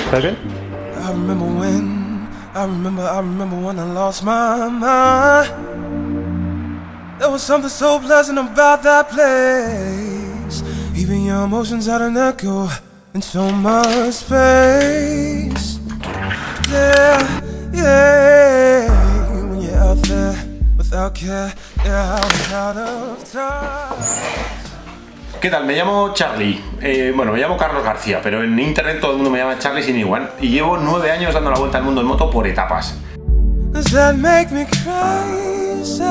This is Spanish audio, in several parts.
¿Estás bien? I remember when I lost my mind. There was something so pleasant about that place. Even your emotions had an echo in so much space. Yeah, yeah. When you're out there without care, yeah, I was out of time. ¿Qué tal? Me llamo Charlie, bueno, me llamo Carlos García, pero en internet todo el mundo me llama Charlie sin igual y llevo 9 años dando la vuelta al mundo en moto por etapas. Does that make me crazy?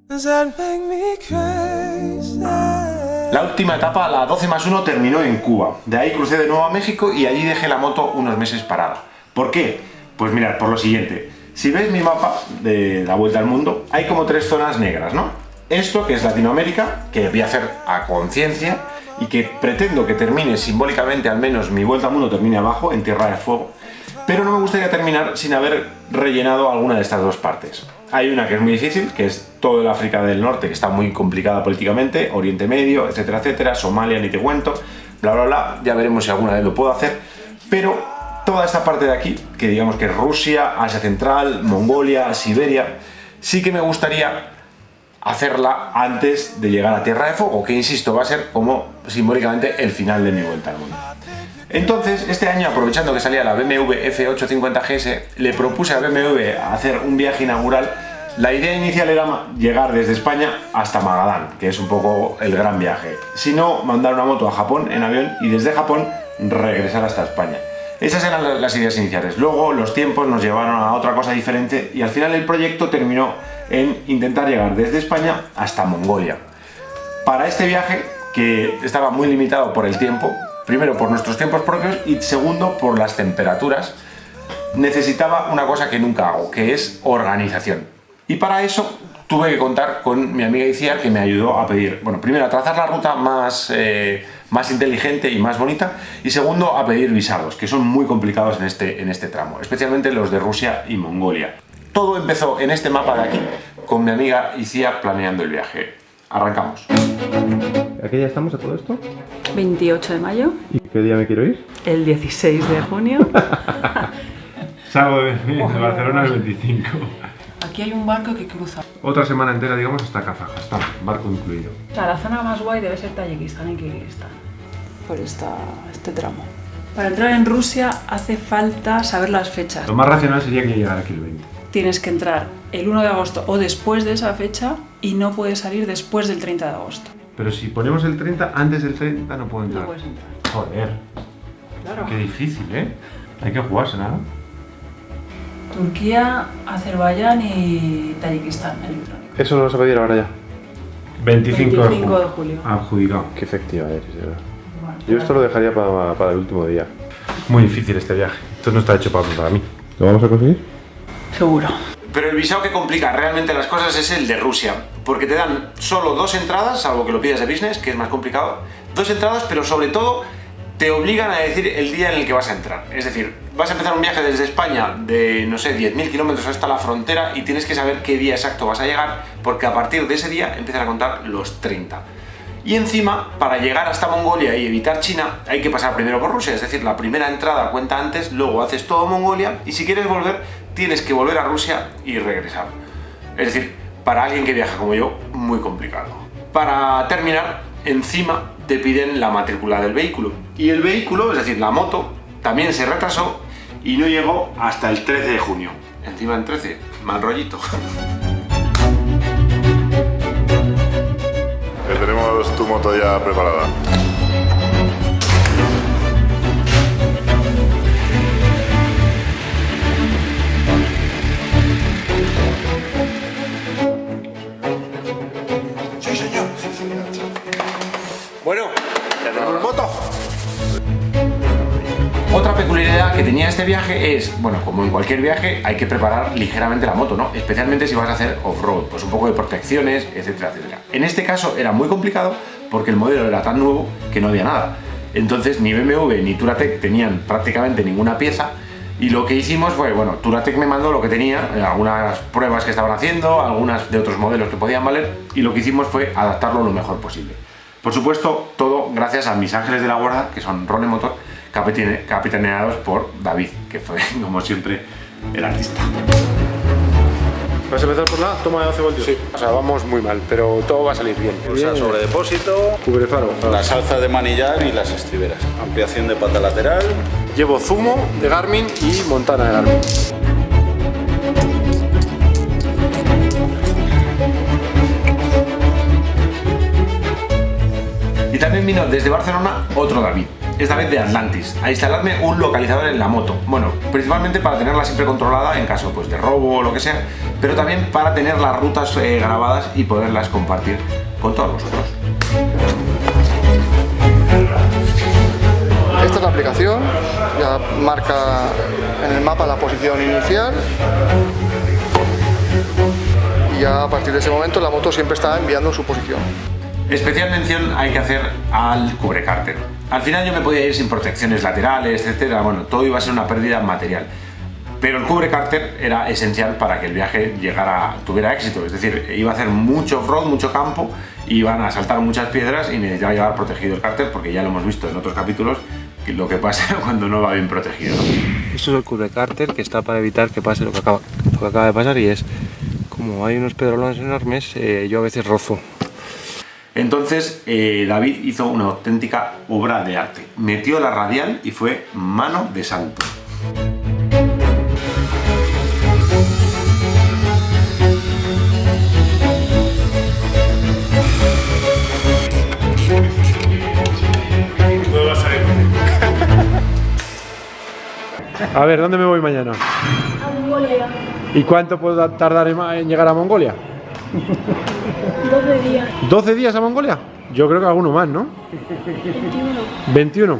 Does that make me crazy? La última etapa, la 12+1, terminó en Cuba. De ahí crucé de nuevo a México y allí dejé la moto unos meses parada. ¿Por qué? Pues mirad, por lo siguiente. Si veis mi mapa de la vuelta al mundo, hay como 3 zonas negras, ¿no? Esto, que es Latinoamérica, que voy a hacer a conciencia y que pretendo que termine simbólicamente, al menos mi vuelta al mundo termine abajo, en Tierra de Fuego, pero no me gustaría terminar sin haber rellenado alguna de estas dos partes. Hay una que es muy difícil, que es todo el África del Norte, que está muy complicada políticamente, Oriente Medio, etcétera, etcétera, Somalia, ni te cuento, bla, bla, bla, ya veremos si alguna vez lo puedo hacer, pero toda esta parte de aquí, que digamos que es Rusia, Asia Central, Mongolia, Siberia, sí que me gustaría hacerla antes de llegar a Tierra de Fuego, que insisto, va a ser como simbólicamente el final de mi vuelta al mundo. Entonces, este año, aprovechando que salía la BMW F850 GS, le propuse a BMW hacer un viaje inaugural. La idea inicial era llegar desde España hasta Magadán, que es un poco el gran viaje. Si no, mandar una moto a Japón en avión y desde Japón regresar hasta España. Esas eran las ideas iniciales. Luego los tiempos nos llevaron a otra cosa diferente y al final el proyecto terminó en intentar llegar desde España hasta Mongolia. Para este viaje, que estaba muy limitado por el tiempo, primero por nuestros tiempos propios y segundo por las temperaturas, necesitaba una cosa que nunca hago, que es organización. Y para eso tuve que contar con mi amiga Iciar, que me ayudó a pedir, bueno, primero a trazar la ruta más inteligente y más bonita, y segundo a pedir visados, que son muy complicados en este tramo, especialmente los de Rusia y Mongolia. Todo empezó en este mapa de aquí, con mi amiga Iciar planeando el viaje. Arrancamos. ¿A qué día estamos a todo esto? 28 de mayo. ¿Y qué día me quiero ir? El 16 de junio. Salgo de Barcelona el 25. Aquí hay un barco que cruza. Otra semana entera, digamos, hasta Kazajstán, barco incluido. O sea, la zona más guay debe ser Tayikistán y Kirguistán. Por este tramo. Para entrar en Rusia hace falta saber las fechas. Lo más racional sería que llegar aquí el 20. Tienes que entrar el 1 de agosto o después de esa fecha y no puedes salir después del 30 de agosto. Pero si ponemos el 30, antes del 30 no puedo entrar. No puedes entrar. Joder. Claro. Qué difícil, ¿eh? Hay que jugarse, ¿no? Turquía, Azerbaiyán y Tayikistán electrónico. Eso lo vas a pedir ahora ya. 25 de julio. Adjudicado. Qué efectiva eres, de verdad. Yo esto lo dejaría para el último día. Muy difícil este viaje. Esto no está hecho para mí. ¿Lo vamos a conseguir? Seguro. Pero el visado que complica realmente las cosas es el de Rusia, porque te dan solo 2 entradas, salvo que lo pidas de business, que es más complicado. 2 entradas, pero sobre todo te obligan a decir el día en el que vas a entrar. Es decir, vas a empezar un viaje desde España de, no sé, 10.000 kilómetros hasta la frontera y tienes que saber qué día exacto vas a llegar, porque a partir de ese día empiezan a contar los 30. Y encima, para llegar hasta Mongolia y evitar China, hay que pasar primero por Rusia, es decir, la primera entrada cuenta antes, luego haces todo Mongolia y si quieres volver, tienes que volver a Rusia y regresar. Es decir, para alguien que viaja como yo, muy complicado. Para terminar, encima te piden la matrícula del vehículo. Y el vehículo, es decir, la moto, también se retrasó y no llegó hasta el 13 de junio. Encima en 13, mal rollito. Tenemos tu moto ya preparada. Sí, señor. Bueno, ya tenemos moto. Otra peculiaridad que tenía este viaje es, bueno, como en cualquier viaje, hay que preparar ligeramente la moto, ¿no? Especialmente si vas a hacer off-road, pues un poco de protecciones, etcétera, etcétera. En este caso era muy complicado porque el modelo era tan nuevo que no había nada. Entonces ni BMW ni Touratech tenían prácticamente ninguna pieza y lo que hicimos fue, bueno, Touratech me mandó lo que tenía, algunas pruebas que estaban haciendo, algunas de otros modelos que podían valer y lo que hicimos fue adaptarlo lo mejor posible. Por supuesto, todo gracias a mis ángeles de la guarda, que son Rone Motor, capitaneados por David, que fue, como siempre, el artista. ¿Vas a empezar por la toma de 12 voltios? Sí, o sea, vamos muy mal, pero todo va a salir bien. Pulsar sobre depósito, Cubrefaro. las alzas de manillar y las estriberas. Ampliación de pata lateral. Llevo zumo de Garmin y montana de Garmin. Y también vino desde Barcelona otro David, esta vez de Atlantis, a instalarme un localizador en la moto. Bueno, principalmente para tenerla siempre controlada en caso pues, de robo o lo que sea, pero también para tener las rutas grabadas y poderlas compartir con todos vosotros. Esta es la aplicación, ya marca en el mapa la posición inicial y ya a partir de ese momento la moto siempre está enviando su posición. Especial mención hay que hacer al cubrecárter. Al final yo me podía ir sin protecciones laterales, etcétera. Bueno, todo iba a ser una pérdida material. Pero el cubrecárter era esencial para que el viaje tuviera éxito. Es decir, iba a hacer mucho off-road, mucho campo, iban a saltar muchas piedras y necesitaba llevar protegido el cárter, porque ya lo hemos visto en otros capítulos, lo que pasa cuando no va bien protegido. Esto es el cubrecárter, que está para evitar que pase lo que acaba de pasar, y es, como hay unos pedrolones enormes, yo a veces rozo. Entonces David hizo una auténtica obra de arte. Metió la radial y fue mano de santo. A ver, ¿dónde me voy mañana? A Mongolia. ¿Y cuánto puedo tardar en llegar a Mongolia? 12 días. ¿12 días a Mongolia? Yo creo que alguno más, ¿no? 21. 21.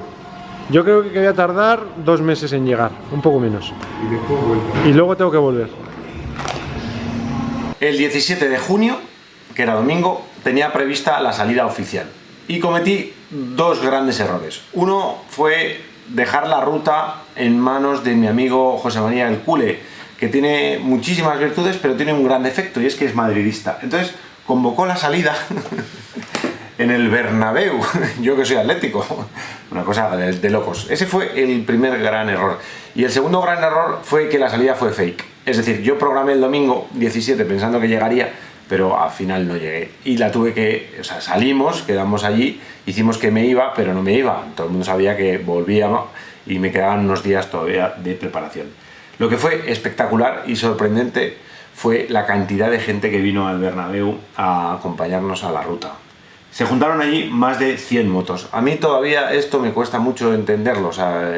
Yo creo que voy a tardar 2 meses en llegar, un poco menos. Y después vuelvo. Y luego tengo que volver. El 17 de junio, que era domingo, tenía prevista la salida oficial. Y cometí 2 grandes errores. Uno fue dejar la ruta en manos de mi amigo José María El Cule, que tiene muchísimas virtudes, pero tiene un gran defecto, y es que es madridista. Entonces convocó la salida en el Bernabéu, yo que soy atlético, una cosa de locos. Ese fue el primer gran error. Y el segundo gran error fue que la salida fue fake. Es decir, yo programé el domingo 17 pensando que llegaría, pero al final no llegué. Y la tuve que... O sea, salimos, quedamos allí, hicimos que me iba, pero no me iba. Todo el mundo sabía que volvía y me quedaban unos días todavía de preparación. Lo que fue espectacular y sorprendente fue la cantidad de gente que vino al Bernabéu a acompañarnos a la ruta. Se juntaron allí más de 100 motos. A mí todavía esto me cuesta mucho entenderlo. O sea,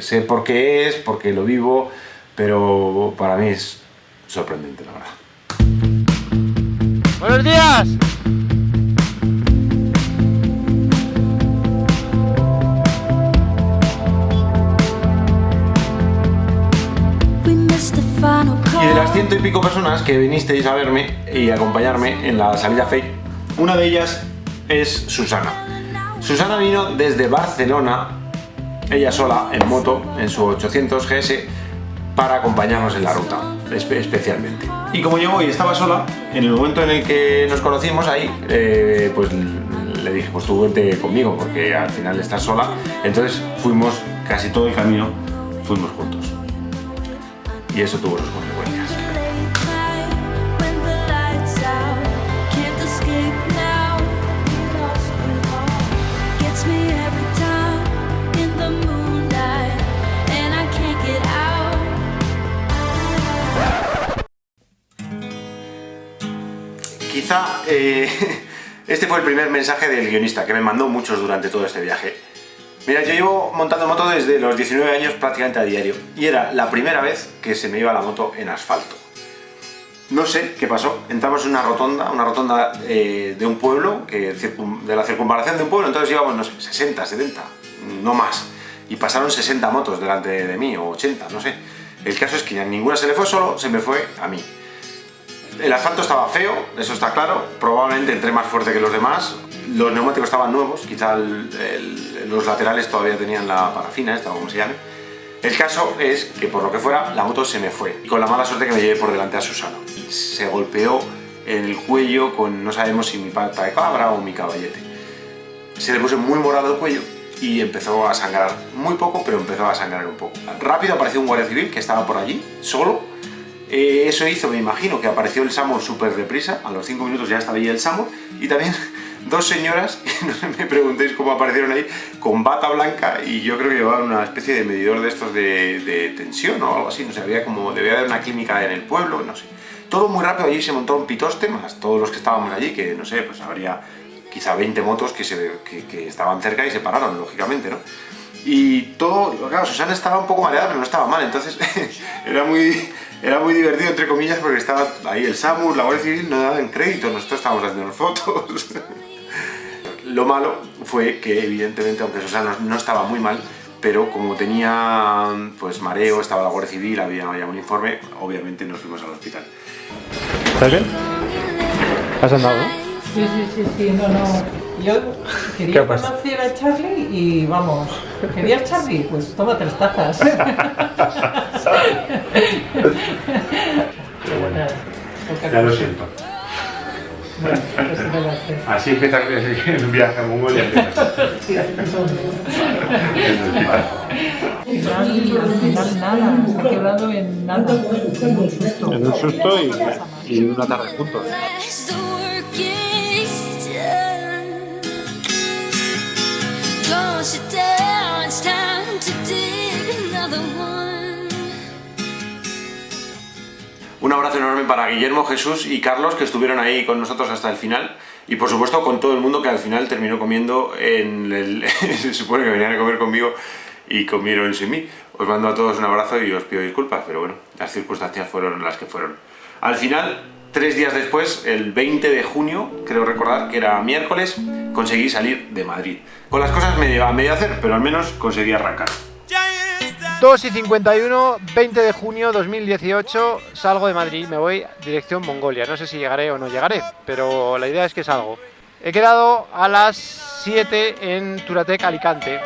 sé por qué es, porque lo vivo, pero para mí es sorprendente, la verdad. ¡Buenos días! Y de las 100 y pico personas que vinisteis a verme y a acompañarme en la salida fake, una de ellas es Susana. Susana vino desde Barcelona, ella sola, en moto, en su 800 GS, para acompañarnos en la ruta, especialmente. Y como yo hoy estaba sola, en el momento en el que nos conocimos ahí, pues le dije, pues tú vente conmigo, porque al final estás sola. Entonces fuimos, casi todo el camino, fuimos juntos. Y eso tuvo sus consecuencias. Quizá este fue el primer mensaje del guionista, que me mandó muchos durante todo este viaje. Mira, yo llevo montando moto desde los 19 años prácticamente a diario, y era la primera vez que se me iba la moto en asfalto. No sé qué pasó, entramos en una rotonda de un pueblo, de la circunvalación de un pueblo, entonces íbamos, no sé, 60, 70, no más, y pasaron 60 motos delante de mí, o 80, no sé. El caso es que a ninguna se le fue, solo se me fue a mí. El asfalto estaba feo, eso está claro, probablemente entré más fuerte que los demás. Los neumáticos estaban nuevos, quizá los laterales todavía tenían la parafina, esta o como se llame. El caso es que por lo que fuera, la moto se me fue, y con la mala suerte que me llevé por delante a Susana. Se golpeó en el cuello con, no sabemos si mi pata de cabra o mi caballete. Se le puso muy morado el cuello y empezó a sangrar muy poco, pero empezó a sangrar un poco. Rápido apareció un guardia civil que estaba por allí, solo. Eso hizo, me imagino, que apareció el SAMUR súper deprisa, a los 5 minutos ya estaba allí el SAMUR, y también dos señoras, no me preguntéis cómo aparecieron ahí, con bata blanca, y yo creo que llevaban una especie de medidor de estos de tensión o algo así, no sé, debía haber una clínica en el pueblo, no sé. Todo muy rápido, allí se montó un pitoste, más todos los que estábamos allí, que no sé, pues habría quizá 20 motos que estaban cerca y se pararon, lógicamente, ¿no? Y todo, claro, Susana estaba un poco mareada, pero no estaba mal, entonces era muy divertido, entre comillas, porque estaba ahí el SAMUR, la Guardia Civil, no daban crédito, nosotros estábamos haciendo fotos. Lo malo fue que, evidentemente, aunque Susana no estaba muy mal, pero como tenía pues mareo, estaba la Guardia Civil, había un informe, obviamente nos fuimos al hospital. ¿Estás bien? ¿Has andado, no? Sí, no. Yo quería conocer a Charlie y vamos, ¿querías Charlie? Pues toma 3 tazas. Pero bueno, ya lo siento. Bueno, pues así empieza el viaje a Mongolia. Y al final nada, se ha quedado en nada, en un susto. En un susto y una tarde juntos. Un abrazo enorme para Guillermo, Jesús y Carlos, que estuvieron ahí con nosotros hasta el final, y por supuesto con todo el mundo que al final terminó comiendo en el... se supone que venían a comer conmigo y comieron sin mí. Os mando a todos un abrazo y os pido disculpas, pero bueno, las circunstancias fueron las que fueron. Al final, 3 días después, el 20 de junio, creo recordar que era miércoles, conseguí salir de Madrid. Con las cosas a medio hacer, pero al menos conseguí arrancar. 2:51, 20 de junio 2018, salgo de Madrid, me voy dirección Mongolia. No sé si llegaré o no llegaré, pero la idea es que salgo. He quedado a las 7 en Turatec, Alicante.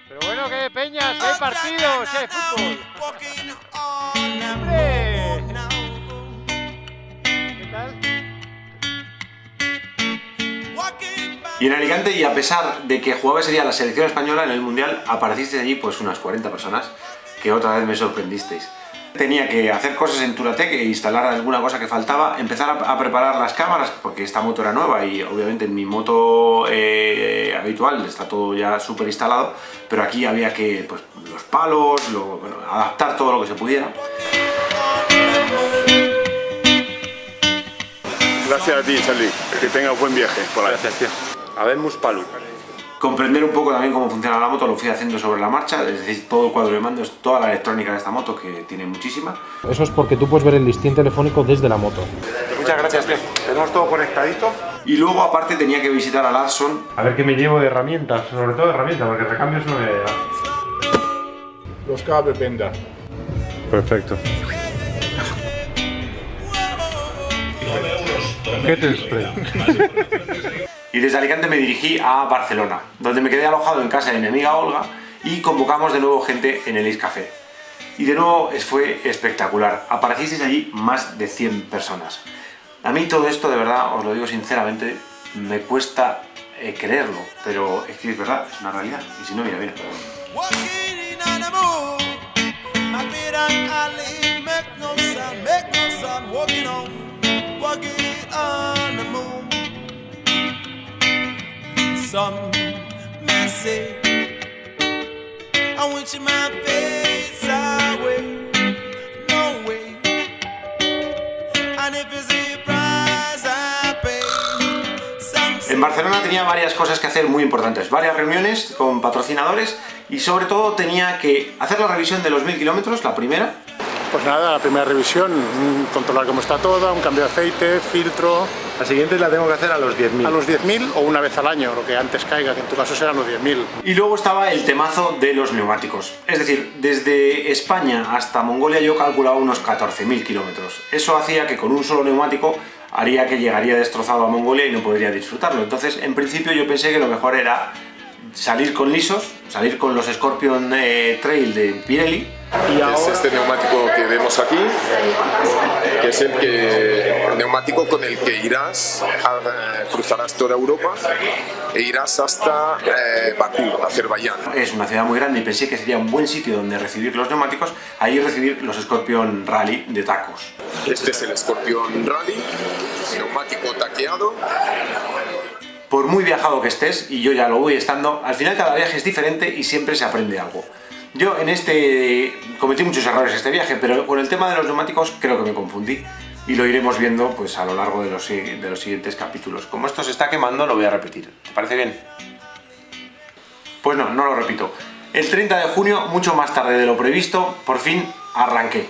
Pero bueno, que peñas, que hay partidos, hay fútbol. ¡Hombre! ¿Qué tal? Y en Alicante, y a pesar de que jugaba ese día la selección española en el Mundial, aparecisteis allí pues unas 40 personas, que otra vez me sorprendististeis. Tenía que hacer cosas en Turatec e instalar alguna cosa que faltaba, empezar a preparar las cámaras, porque esta moto era nueva y obviamente en mi moto habitual está todo ya súper instalado, pero aquí había que, pues, los palos, bueno, adaptar todo lo que se pudiera. Gracias a ti, Charlie. Que tengas buen viaje por ahí. Gracias, tío. Habemos palu. Comprender un poco también cómo funciona la moto lo fui haciendo sobre la marcha, es decir, todo el cuadro de mandos, toda la electrónica de esta moto, que tiene muchísima. Eso es porque tú puedes ver el listín telefónico desde la moto. Muchas gracias, tío. Tenemos todo conectadito. Y luego, aparte, tenía que visitar a Larson. A ver qué me llevo de herramientas, sobre todo de herramientas, porque recambios no me da. Los cables venda. Perfecto. ¿Qué te espera? Y desde Alicante me dirigí a Barcelona, donde me quedé alojado en casa de mi amiga Olga y convocamos de nuevo gente en el Ace Café. Y de nuevo fue espectacular, aparecisteis allí más de 100 personas. A mí todo esto, de verdad, os lo digo sinceramente, me cuesta creerlo, pero es que es verdad, es una realidad. Y si no, mira. Some may say I want you my face away, no way. And if it's a price I pay. En Barcelona tenía varias cosas que hacer muy importantes, varias reuniones con patrocinadores y sobre todo tenía que hacer la revisión de los 1000 kilómetros, la primera. Pues nada, la primera revisión, controlar cómo está todo, un cambio de aceite, filtro. La siguiente la tengo que hacer a los 10.000. A los 10.000 o una vez al año, lo que antes caiga, que en tu caso serán los 10.000. Y luego estaba el temazo de los neumáticos. Es decir, desde España hasta Mongolia yo calculaba unos 14.000 kilómetros. Eso hacía que con un solo neumático haría que llegaría destrozado a Mongolia y no podría disfrutarlo. Entonces, en principio yo pensé que lo mejor era salir con lisos, salir con los Scorpion Trail de Pirelli. Y ahora... Es este neumático que vemos aquí, que es el neumático con el que irás, cruzarás toda Europa e irás hasta Bakú, Azerbaiyán. Es una ciudad muy grande y pensé que sería un buen sitio donde recibir los neumáticos, ahí recibir los Scorpion Rally de tacos. Este es el Scorpion Rally, neumático taqueado. Por muy viajado que estés, y yo ya lo voy estando, al final cada viaje es diferente y siempre se aprende algo. Yo cometí muchos errores este viaje, pero con el tema de los neumáticos creo que me confundí y lo iremos viendo pues a lo largo de los siguientes capítulos. Como esto se está quemando, lo voy a repetir. ¿Te parece bien? Pues no lo repito. El 30 de junio, mucho más tarde de lo previsto, por fin arranqué.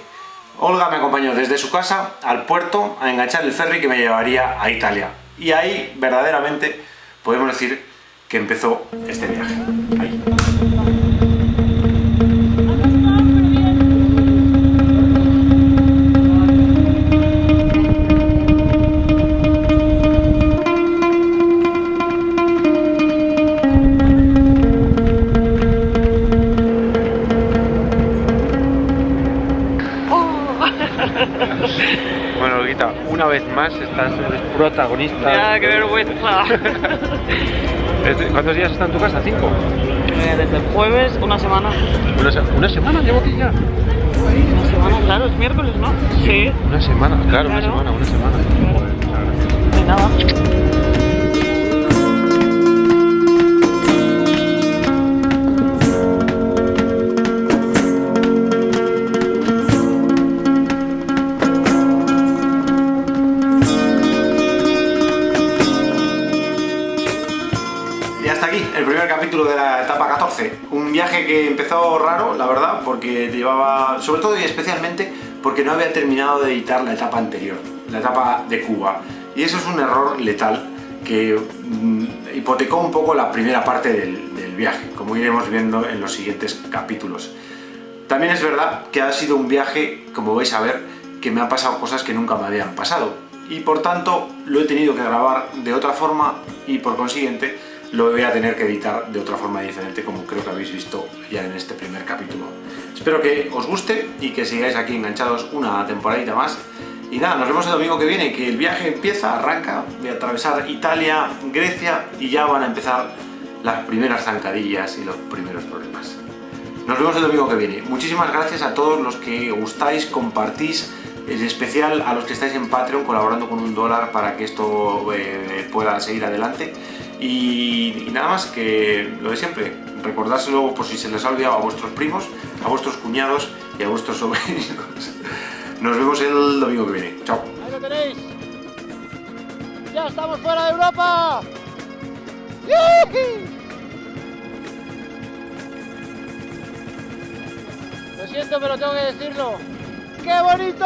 Olga me acompañó desde su casa al puerto a enganchar el ferry que me llevaría a Italia. Y ahí, verdaderamente, podemos decir que empezó este viaje. Ahí. Bueno, Olguita, una vez más eres protagonista. Ya, qué vergüenza. ¿Cuántos días está en tu casa? ¿5? Desde el jueves, una semana. ¿Una semana llevo aquí ya? Una semana, claro, es miércoles, ¿no? Sí. Una semana, claro. Una semana. De nada. El primer capítulo de la etapa 14, un viaje que empezó raro, la verdad, porque llevaba, sobre todo y especialmente, porque no había terminado de editar la etapa anterior, la etapa de Cuba, y eso es un error letal que hipotecó un poco la primera parte del viaje, como iremos viendo en los siguientes capítulos. También es verdad que ha sido un viaje, como vais a ver, que me han pasado cosas que nunca me habían pasado, y por tanto lo he tenido que grabar de otra forma y por consiguiente lo voy a tener que editar de otra forma diferente, como creo que habéis visto ya en este primer capítulo. Espero que os guste y que sigáis aquí enganchados una temporadita más. Y nada, nos vemos el domingo que viene, que el viaje empieza, arranca, voy a atravesar Italia, Grecia y ya van a empezar las primeras zancadillas y los primeros problemas. Nos vemos el domingo que viene. Muchísimas gracias a todos los que gustáis, compartís, en especial a los que estáis en Patreon colaborando con $1 para que esto pueda seguir adelante. Y nada más, que lo de siempre, recordárselo por si se les ha olvidado a vuestros primos, a vuestros cuñados y a vuestros sobrinos. Nos vemos el domingo que viene. Chao. Ahí lo tenéis. ¡Ya estamos fuera de Europa! ¡Yuhi! Lo siento, pero tengo que decirlo. ¡Qué bonito!